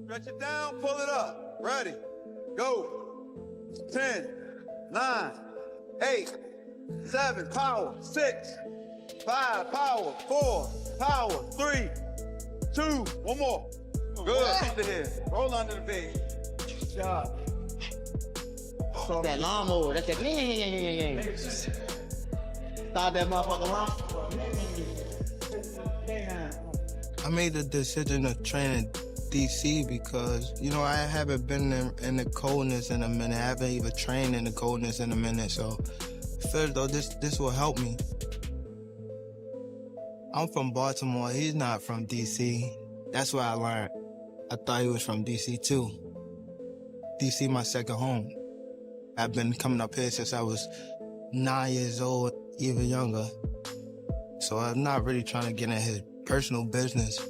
Stretch it down, pull it up. Ready, go. 10, 9, 8, 7, power, 6, 5, power, 4, power, 3, 2, one more. Good, keep the head. Roll under the bed. Good job. That lawnmower, that's that. Start that motherfucker lawnmower. I made the decision to train in DC because, you know, I haven't been in the coldness in a minute. I haven't even trained in the coldness in a minute, so I feel as though this will help me. I'm from Baltimore. He's not from DC. That's what I learned. I thought he was from DC too. DC my second home. I've been coming up here since I was 9 years old, even younger. So I'm not really trying to get in his personal business.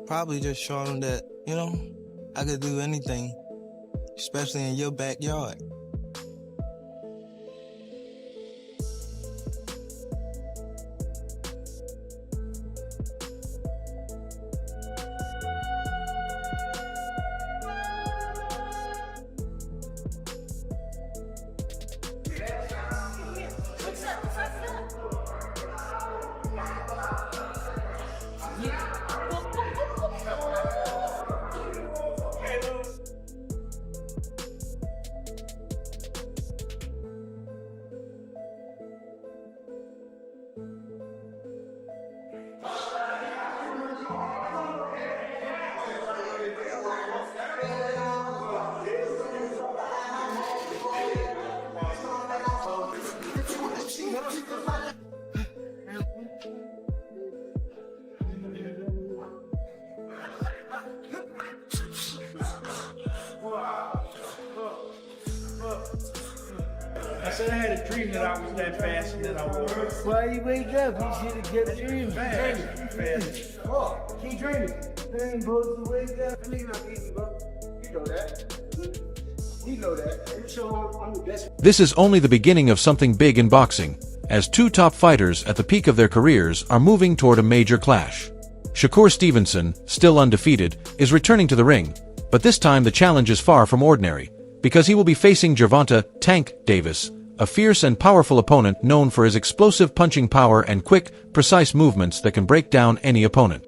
Probably just showing him that, you know, I could do anything, especially in your backyard. I said I had a dream that I was that fast and that I was. Why you wake up? You should have kept dreaming. Fast. Oh, keep dreaming. You ain't supposed to wake up. Nigga not easy, bro. You know that. You know that. You show I'm the best. This is only the beginning of something big in boxing, as two top fighters at the peak of their careers are moving toward a major clash. Shakur Stevenson, still undefeated, is returning to the ring, but this time the challenge is far from ordinary, because he will be facing Gervonta "Tank" Davis, a fierce and powerful opponent known for his explosive punching power and quick, precise movements that can break down any opponent.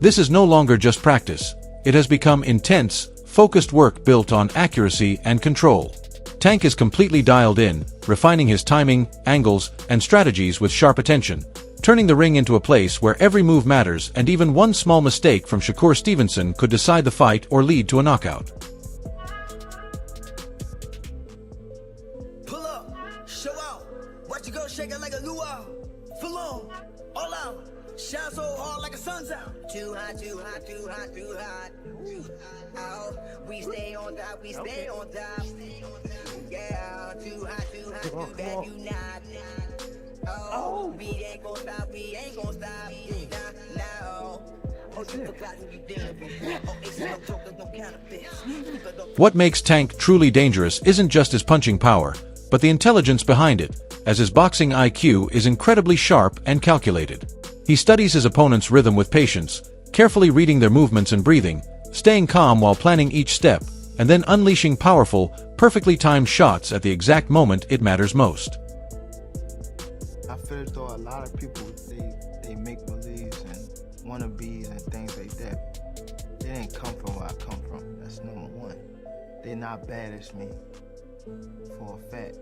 This is no longer just practice. It has become intense, focused work built on accuracy and control. Tank is completely dialed in, refining his timing, angles, and strategies with sharp attention, turning the ring into a place where every move matters, and even one small mistake from Shakur Stevenson could decide the fight or lead to a knockout. Pull up, show out, watch you go shake it like a luau. Full on, all out, shine so hard like a sun's out. Too hot, too hot, too hot, too hot. Oh, we stay on top, we stay on top. Yeah, too hot, too bad you not. Oh, we ain't gon' stop, we ain't gon' stop. No. What makes Tank truly dangerous isn't just his punching power, but the intelligence behind it, as his boxing IQ is incredibly sharp and calculated. He studies his opponent's rhythm with patience, carefully reading their movements and breathing, staying calm while planning each step, and then unleashing powerful, perfectly timed shots at the exact moment it matters most. I feel as though a lot of people, they make believes and wannabes and things like that. They didn't come from where I come from. That's number one. They're not bad as me, for a fact.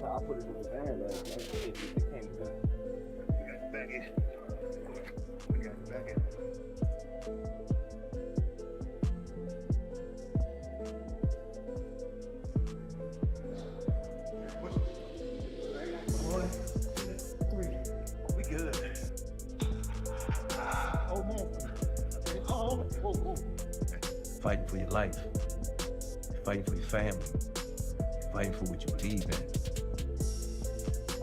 I put it in the van last night. It came good. We got the back in. We got the back in. Fighting for your life. Fighting for your family. Fighting for what you believe in.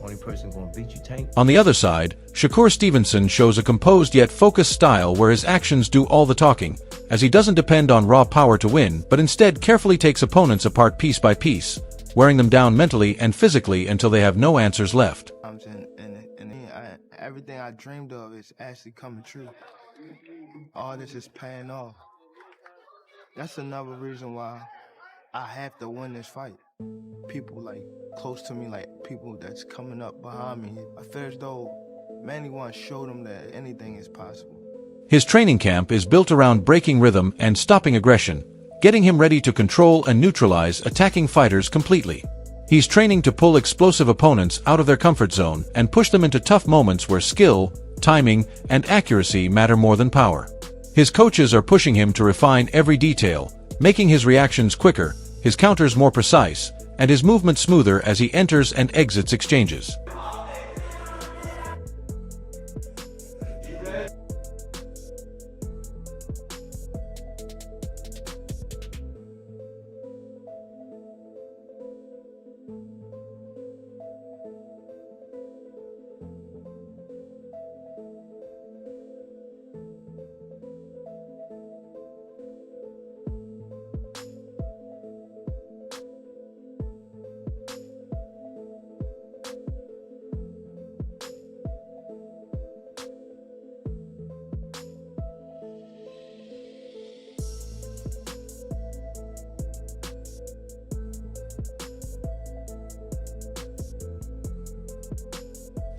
Only person gonna beat you, Tank. On the other side, Shakur Stevenson shows a composed yet focused style where his actions do all the talking, as he doesn't depend on raw power to win, but instead carefully takes opponents apart piece by piece, wearing them down mentally and physically until they have no answers left. Everything I dreamed of is actually coming true. All this is paying off. That's another reason why I have to win this fight. People like close to me, like people that's coming up behind me, I feel as though Manny wants to show them that anything is possible. His training camp is built around breaking rhythm and stopping aggression, getting him ready to control and neutralize attacking fighters completely. He's training to pull explosive opponents out of their comfort zone and push them into tough moments where skill, timing, and accuracy matter more than power. His coaches are pushing him to refine every detail, making his reactions quicker, his counters more precise, and his movement smoother as he enters and exits exchanges.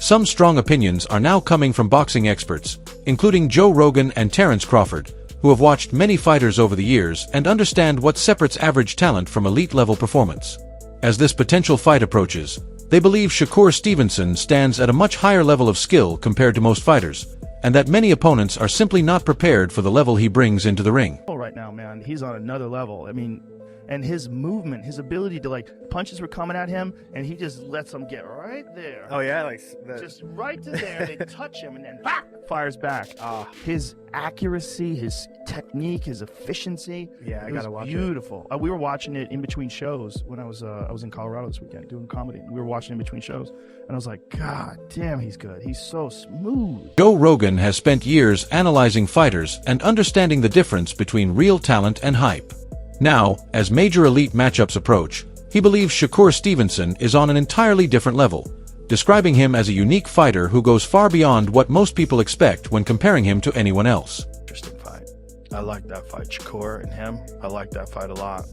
Some strong opinions are now coming from boxing experts, including Joe Rogan and Terence Crawford, who have watched many fighters over the years and understand what separates average talent from elite-level performance. As this potential fight approaches, they believe Shakur Stevenson stands at a much higher level of skill compared to most fighters, and that many opponents are simply not prepared for the level he brings into the ring. Right now, man, he's on another level. I mean, and his movement, his ability to, like, punches were coming at him, and he just lets them get right there. Oh yeah, like just right to there. They touch him, and then fires back. His accuracy, his technique, his efficiency. Yeah, I gotta watch it. Beautiful. We were watching it in between shows when I was in Colorado this weekend doing comedy. And we were watching in between shows, and I was like, God damn, he's good. He's so smooth. Joe Rogan has spent years analyzing fighters and understanding the difference between real talent and hype. Now, as major elite matchups approach, he believes Shakur Stevenson is on an entirely different level, describing him as a unique fighter who goes far beyond what most people expect when comparing him to anyone else. Interesting fight. I like that fight, Shakur and him. I like that fight a lot.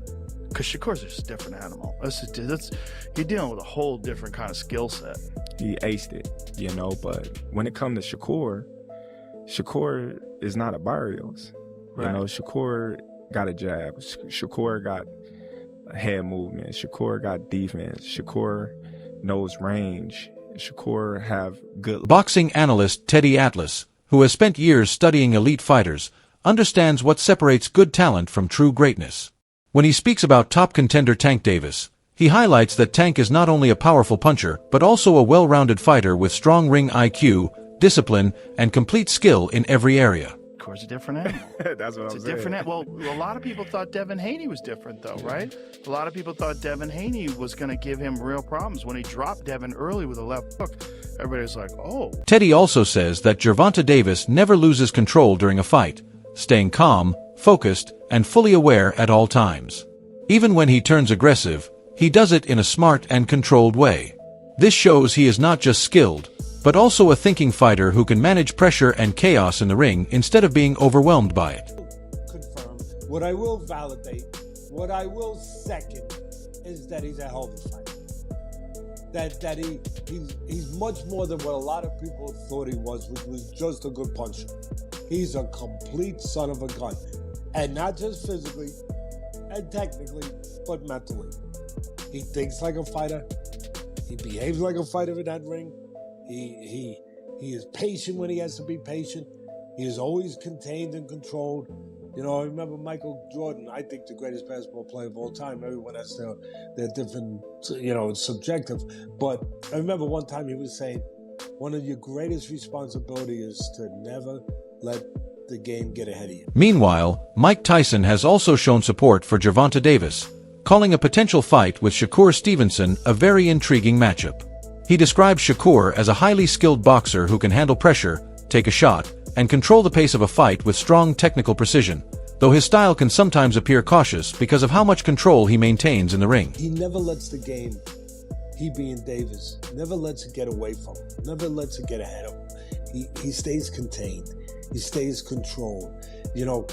Because Shakur's just a different animal. You're dealing with a whole different kind of skill set. He aced it, you know, but when it comes to Shakur is not a Barrios. Right. You know, Shakur got a jab. Shakur got head movement. Shakur got defense. Shakur knows range. Shakur have good... Boxing analyst Teddy Atlas, who has spent years studying elite fighters, understands what separates good talent from true greatness. When he speaks about top contender Tank Davis, he highlights that Tank is not only a powerful puncher, but also a well-rounded fighter with strong ring IQ, discipline, and complete skill in every area. Shakur's a different animal. That's what I'm saying. Different. Well, a lot of people thought Devin Haney was different, though, right? A lot of people thought Devin Haney was going to give him real problems. When he dropped Devin early with a left hook, everybody was like, oh. Teddy also says that Gervonta Davis never loses control during a fight, staying calm, focused, and fully aware at all times. Even when he turns aggressive, he does it in a smart and controlled way. This shows he is not just skilled, but also a thinking fighter who can manage pressure and chaos in the ring instead of being overwhelmed by it. Confirm. What I will validate, what I will second, is that he's a hell of a fighter. That he's much more than what a lot of people thought he was, which was just a good puncher. He's a complete son of a gun. And not just physically and technically, but mentally. He thinks like a fighter. He behaves like a fighter in that ring. He is patient when he has to be patient. He is always contained and controlled. You know, I remember Michael Jordan, I think the greatest basketball player of all time. Everyone has their different, you know, it's subjective. But I remember one time he was saying, one of your greatest responsibilities is to never let let the game get ahead of you. Meanwhile, Mike Tyson has also shown support for Gervonta Davis, calling a potential fight with Shakur Stevenson a very intriguing matchup. He describes Shakur as a highly skilled boxer who can handle pressure, take a shot, and control the pace of a fight with strong technical precision, though his style can sometimes appear cautious because of how much control he maintains in the ring. He never lets the game, he being Davis, never lets it get away from him, never lets it get ahead of him. He stays contained, he stays controlled. You know,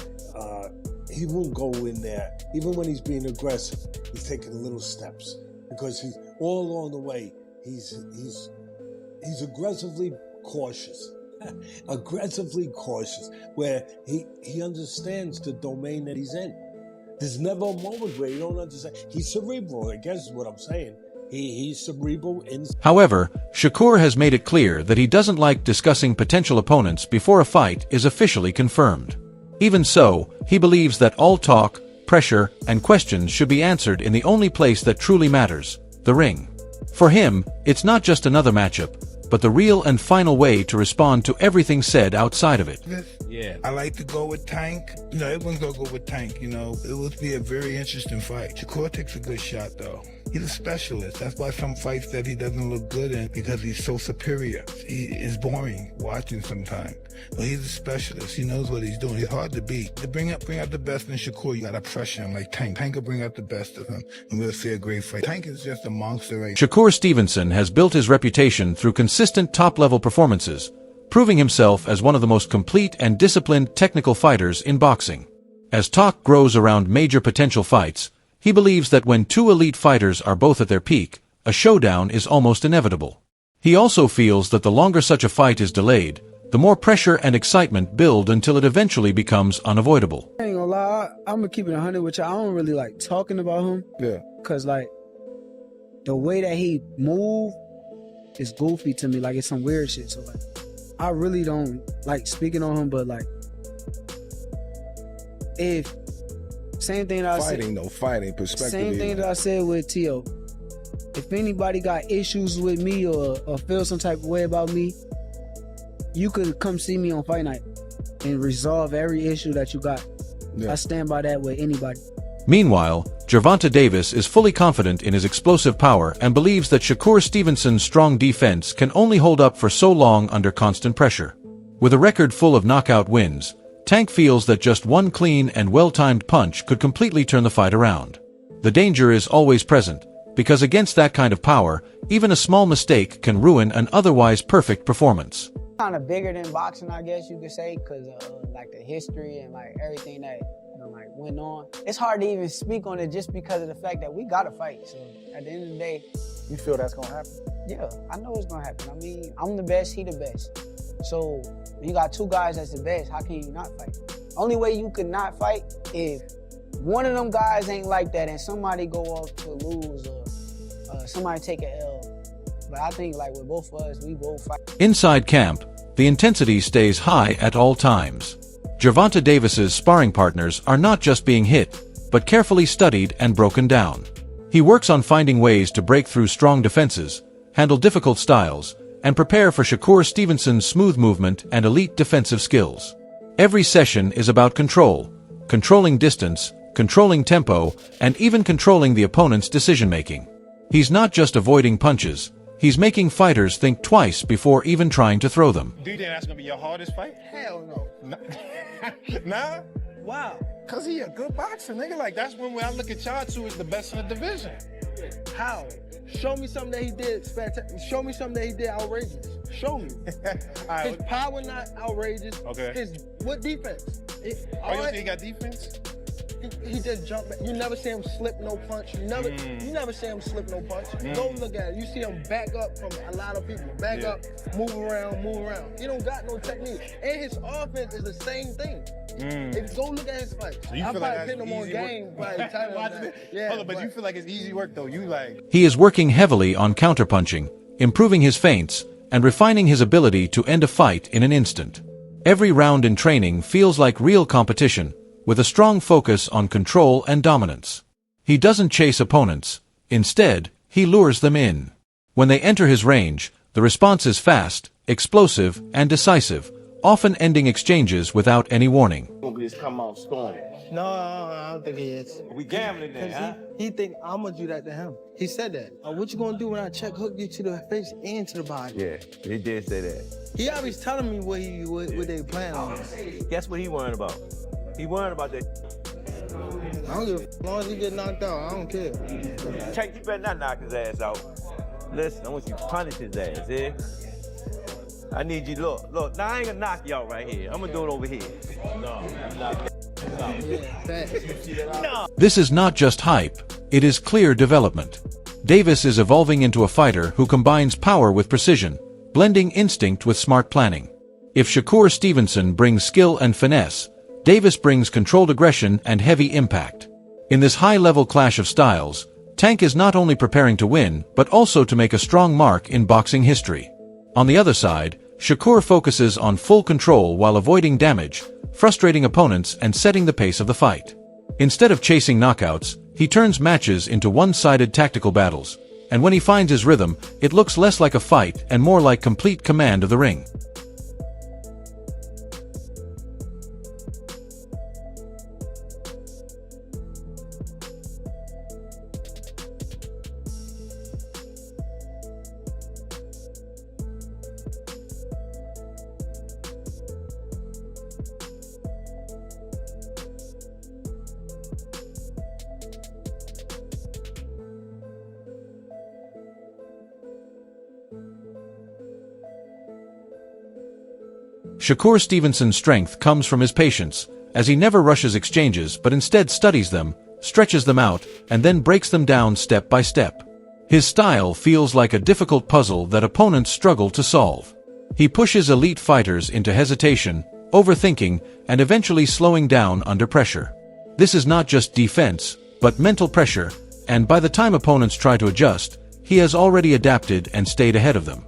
he won't go in there, even when he's being aggressive, he's taking little steps because he's all along the way, he's aggressively cautious. Aggressively cautious, where he understands the domain that he's in. There's never a moment where you don't understand. He's cerebral, I guess is what I'm saying. He's cerebral. However, Shakur has made it clear that he doesn't like discussing potential opponents before a fight is officially confirmed. Even so, he believes that all talk, pressure, and questions should be answered in the only place that truly matters, the ring. For him, it's not just another matchup, but the real and final way to respond to everything said outside of it. Yeah, I like to go with Tank. You know, everyone's gonna go with Tank. You know, it would be a very interesting fight. Shakur takes a good shot, though. He's a specialist. That's why some fights that he doesn't look good in, because he's so superior. He is boring watching sometimes. But he's a specialist. He knows what he's doing. He's hard to beat. To bring out the best in Shakur, you gotta pressure him like Tank. Tank will bring out the best of him, and we'll see a great fight. Tank is just a monster. Right? Shakur Stevenson has built his reputation through consistent top-level performances, proving himself as one of the most complete and disciplined technical fighters in boxing. As talk grows around major potential fights, he believes that when two elite fighters are both at their peak, a showdown is almost inevitable. He also feels that the longer such a fight is delayed, the more pressure and excitement build until it eventually becomes unavoidable. I ain't gonna lie, I'm gonna keep it 100 with you. I don't really like talking about him. Yeah. Cause like, the way that he move is goofy to me. Like, it's some weird shit. So like, I really don't like speaking on him, but like, if same thing that Fighting perspective. Same thing that I said with T.O. If anybody got issues with me or feel some type of way about me, you could come see me on fight night and resolve every issue that you got. Yeah. I stand by that with anybody. Meanwhile, Gervonta Davis is fully confident in his explosive power and believes that Shakur Stevenson's strong defense can only hold up for so long under constant pressure. With a record full of knockout wins, Tank feels that just one clean and well-timed punch could completely turn the fight around. The danger is always present, because against that kind of power, even a small mistake can ruin an otherwise perfect performance. Kind of bigger than boxing, I guess you could say, because like the history and like everything that like went on. It's hard to even speak on it just because of the fact that we gotta fight. So at the end of the day, you feel that's gonna happen? Yeah, I know it's gonna happen. I mean, I'm the best, he the best. So you got two guys that's the best. How can you not fight? Only way you could not fight if one of them guys ain't like that and somebody go off to lose or somebody take an L. But I think like with both of us, we both fight. Inside camp, the intensity stays high at all times. Gervonta Davis's sparring partners are not just being hit, but carefully studied and broken down. He works on finding ways to break through strong defenses, handle difficult styles, and prepare for Shakur Stevenson's smooth movement and elite defensive skills. Every session is about control, controlling distance, controlling tempo, and even controlling the opponent's decision-making. He's not just avoiding punches, he's making fighters think twice before even trying to throw them. Do you think that's gonna be your hardest fight? Hell no. Nah? Wow. Cause he a good boxer, nigga. Like that's when I look at y'all two as the best in the division. How? Show me something that he did spectacular. Show me something that he did outrageous. Show me. Right, his power not outrageous. Okay. What defense? You don't think he got defense? He just jumped back. You never see him slip no punch. You never see him slip no punch. Go look at it. You see him back up from a lot of people. Back up, move around. He don't got no technique. And his offense is the same thing. If you go look at his fight, so you I feel probably like pin him on game. But you feel like it's easy work though. You like. He is working heavily on counterpunching, improving his feints, and refining his ability to end a fight in an instant. Every round in training feels like real competition, with a strong focus on control and dominance. He doesn't chase opponents. Instead, he lures them in. When they enter his range, the response is fast, explosive, and decisive, often ending exchanges without any warning. Just come out storming. No, I don't think he is. We gambling there, huh? He think I'm gonna do that to him. He said that. What you gonna do when I check hook you to the face and to the body? Yeah, he did say that. He always telling me what they plan on. Guess what he worried about? He worried about that. I don't give a as long as he get knocked out, I don't care. Tank, you better not knock his ass out. Listen, I want you to punish his ass, eh? I need you, look, now I ain't gonna knock you out right here. I'm gonna do it over here. No. This is not just hype, it is clear development. Davis is evolving into a fighter who combines power with precision, blending instinct with smart planning. If Shakur Stevenson brings skill and finesse, Davis brings controlled aggression and heavy impact. In this high-level clash of styles, Tank is not only preparing to win, but also to make a strong mark in boxing history. On the other side, Shakur focuses on full control while avoiding damage, frustrating opponents and setting the pace of the fight. Instead of chasing knockouts, he turns matches into one-sided tactical battles, and when he finds his rhythm, it looks less like a fight and more like complete command of the ring. Shakur Stevenson's strength comes from his patience, as he never rushes exchanges but instead studies them, stretches them out, and then breaks them down step by step. His style feels like a difficult puzzle that opponents struggle to solve. He pushes elite fighters into hesitation, overthinking, and eventually slowing down under pressure. This is not just defense, but mental pressure, and by the time opponents try to adjust, he has already adapted and stayed ahead of them.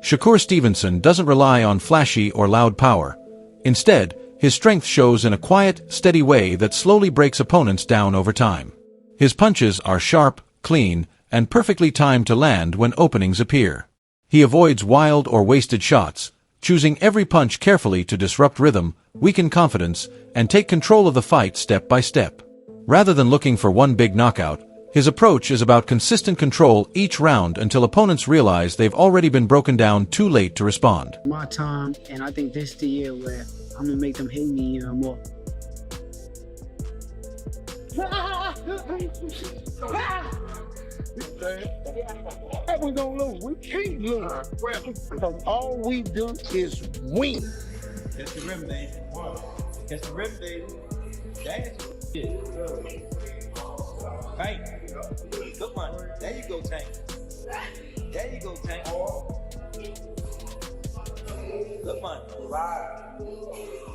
Shakur Stevenson doesn't rely on flashy or loud power. Instead, his strength shows in a quiet, steady way that slowly breaks opponents down over time. His punches are sharp, clean, and perfectly timed to land when openings appear. He avoids wild or wasted shots, choosing every punch carefully to disrupt rhythm, weaken confidence, and take control of the fight step by step. Rather than looking for one big knockout, his approach is about consistent control each round until opponents realize they've already been broken down too late to respond. My time, and I think this is the year where I'm gonna make them hate me even more. We gonna lose. We can't lose. Because all we do is win. Catch the rim, baby. Catch the rim, baby. That's it. Tank. Come on. There you go, Tank. There you go, Tank. Come on.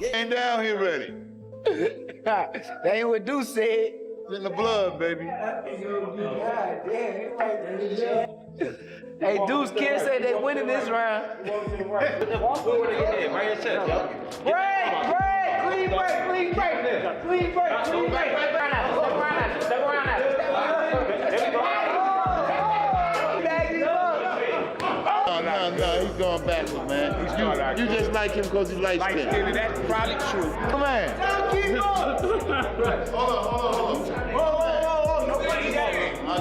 Yeah. Ain't down here ready. That ain't what Deuce said. It's in the blood, baby. Hey, Deuce, Kid said they winning this round. Clean break. No, he's going backward, man. You just like him because you like skin. That's probably true. Come on. Hold on.